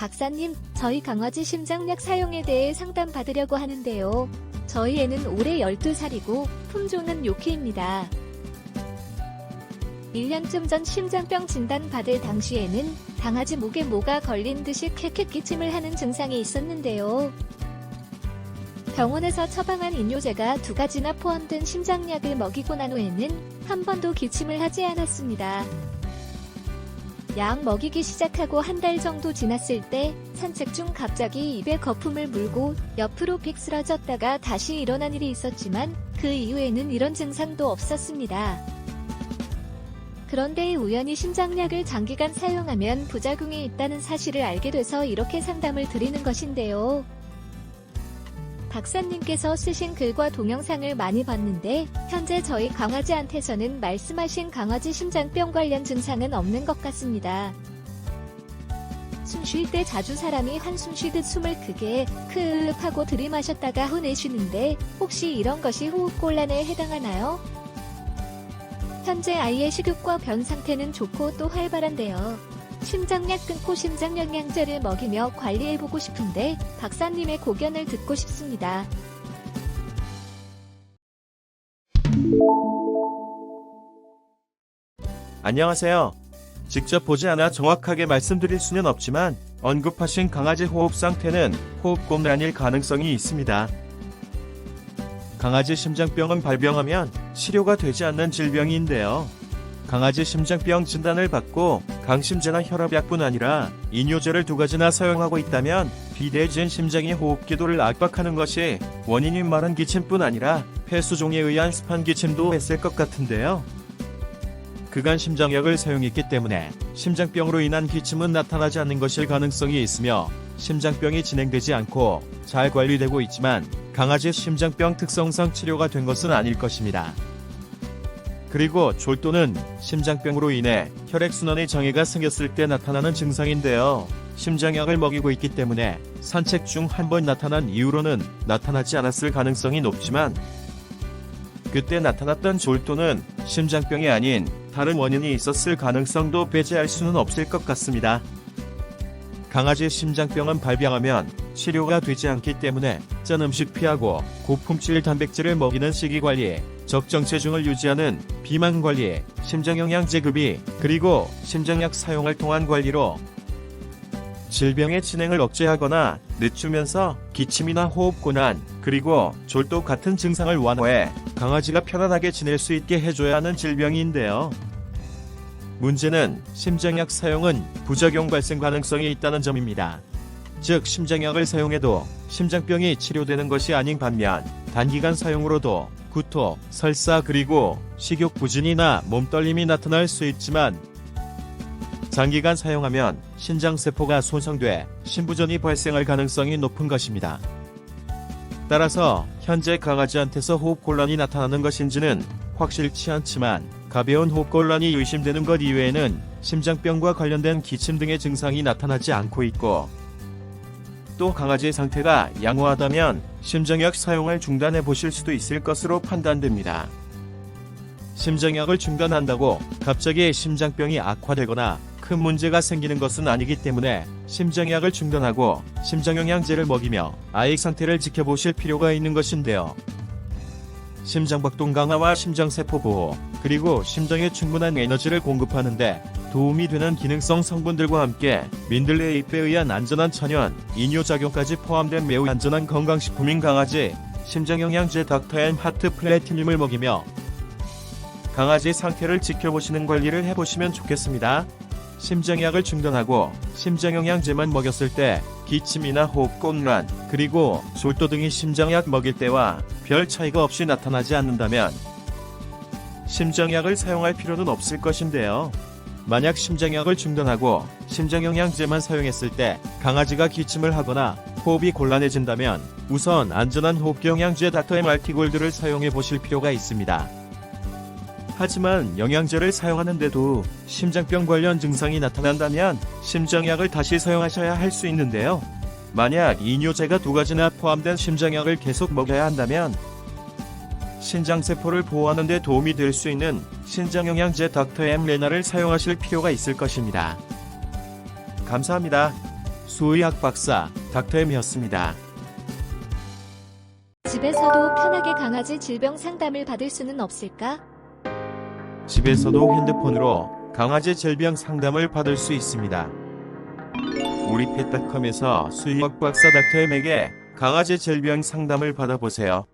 박사님, 저희 강아지 심장약 사용에 대해 상담받으려고 하는데요. 저희 애는 올해 12살이고 품종은 요키입니다. 1년쯤 전 심장병 진단 받을 당시에는 강아지 목에 뭐가 걸린 듯이 큑큑 기침을 하는 증상이 있었는데요. 병원에서 처방한 이뇨제가 2가지나 포함된 심장약을 먹이고 난 후에는 한 번도 기침을 하지 않았습니다. 약 먹이기 시작하고 한 달 정도 지났을 때 산책 중 갑자기 입에 거품을 물고 옆으로 픽 쓰러졌다가 다시 일어난 일이 있었지만 그 이후에는 이런 증상도 없었습니다. 그런데 우연히 심장약을 장기간 사용하면 부작용이 있다는 사실을 알게 돼서 이렇게 상담을 드리는 것인데요. 박사님께서 쓰신 글과 동영상을 많이 봤는데 현재 저희 강아지한테서는 말씀하신 강아지 심장병 관련 증상은 없는 것 같습니다. 숨 쉴 때 자주 사람이 한숨 쉬듯 숨을 크게 크으 하고 들이마셨다가 후 내쉬는데 혹시 이런 것이 호흡곤란에 해당하나요? 현재 아이의 식욕과 변 상태는 좋고 또 활발한데요. 심장약 끊고 심장영양제를 먹이며 관리해보고 싶은데 박사님의 고견을 듣고 싶습니다. 안녕하세요. 직접 보지 않아 정확하게 말씀드릴 수는 없지만 언급하신 강아지 호흡 상태는 호흡곤란일 가능성이 있습니다. 강아지 심장병은 발병하면 치료가 되지 않는 질병인데요. 강아지 심장병 진단을 받고 강심제나 혈압약뿐 아니라 이뇨제를 2가지나 사용하고 있다면 비대해진 심장이 호흡기도를 압박하는 것이 원인인 마른 기침뿐 아니라 폐수종에 의한 습한 기침도 했을 것 같은데요. 그간 심장약을 사용했기 때문에 심장병으로 인한 기침은 나타나지 않는 것일 가능성이 있으며 심장병이 진행되지 않고 잘 관리되고 있지만 강아지 심장병 특성상 치료가 된 것은 아닐 것입니다. 그리고 졸도는 심장병으로 인해 혈액순환의 장애가 생겼을 때 나타나는 증상인데요. 심장약을 먹이고 있기 때문에 산책 중 한 번 나타난 이후로는 나타나지 않았을 가능성이 높지만 그때 나타났던 졸도는 심장병이 아닌 다른 원인이 있었을 가능성도 배제할 수는 없을 것 같습니다. 강아지 심장병은 발병하면 치료가 되지 않기 때문에 짠 음식 피하고 고품질 단백질을 먹이는 식이관리, 적정 체중을 유지하는 비만관리, 심장영양제 급이, 그리고 심장약 사용을 통한 관리로 질병의 진행을 억제하거나 늦추면서 기침이나 호흡곤란, 그리고 졸도 같은 증상을 완화해 강아지가 편안하게 지낼 수 있게 해줘야 하는 질병인데요. 문제는 심장약 사용은 부작용 발생 가능성이 있다는 점입니다. 즉 심장약을 사용해도 심장병이 치료되는 것이 아닌 반면 단기간 사용으로도 구토, 설사 그리고 식욕 부진이나 몸떨림이 나타날 수 있지만 장기간 사용하면 신장세포가 손상돼 심부전이 발생할 가능성이 높은 것입니다. 따라서 현재 강아지한테서 호흡곤란이 나타나는 것인지는 확실치 않지만 가벼운 호흡곤란이 의심되는 것 이외에는 심장병과 관련된 기침 등의 증상이 나타나지 않고 있고 또 강아지의 상태가 양호하다면 심장약 사용을 중단해 보실 수도 있을 것으로 판단됩니다. 심장약을 중단한다고 갑자기 심장병이 악화되거나 큰 문제가 생기는 것은 아니기 때문에 심장약을 중단하고 심장영양제를 먹이며 아이 상태를 지켜보실 필요가 있는 것인데요. 심장박동 강화와 심장세포 보호, 그리고 심장에 충분한 에너지를 공급하는데 도움이 되는 기능성 성분들과 함께 민들레 잎에 의한 안전한 천연, 이뇨작용까지 포함된 매우 안전한 건강식품인 강아지 심장영양제 닥터앤 하트 플래티늄을 먹이며 강아지 상태를 지켜보시는 관리를 해보시면 좋겠습니다. 심장약을 중단하고 심장영양제만 먹였을 때 기침이나 호흡곤란, 그리고 졸도 등이 심장약 먹일 때와 별 차이가 없이 나타나지 않는다면 심장약을 사용할 필요는 없을 것인데요. 만약 심장약을 중단하고 심장영양제만 사용했을 때 강아지가 기침을 하거나 호흡이 곤란해진다면 우선 안전한 호흡영양제 닥터 MRT 골드를 사용해 보실 필요가 있습니다. 하지만 영양제를 사용하는데도 심장병 관련 증상이 나타난다면 심장약을 다시 사용하셔야 할 수 있는데요. 만약 이뇨제가 2가지나 포함된 심장약을 계속 먹여야 한다면 신장세포를 보호하는 데 도움이 될 수 있는 신장영양제 닥터 M 레나를 사용하실 필요가 있을 것입니다. 감사합니다. 수의학 박사 닥터엠이었습니다. 집에서도 편하게 강아지 질병 상담을 받을 수는 없을까? 집에서도 핸드폰으로 강아지 질병 상담을 받을 수 있습니다. 우리 펫닷컴에서 수의학 박사 닥터엠에게 강아지 질병 상담을 받아보세요.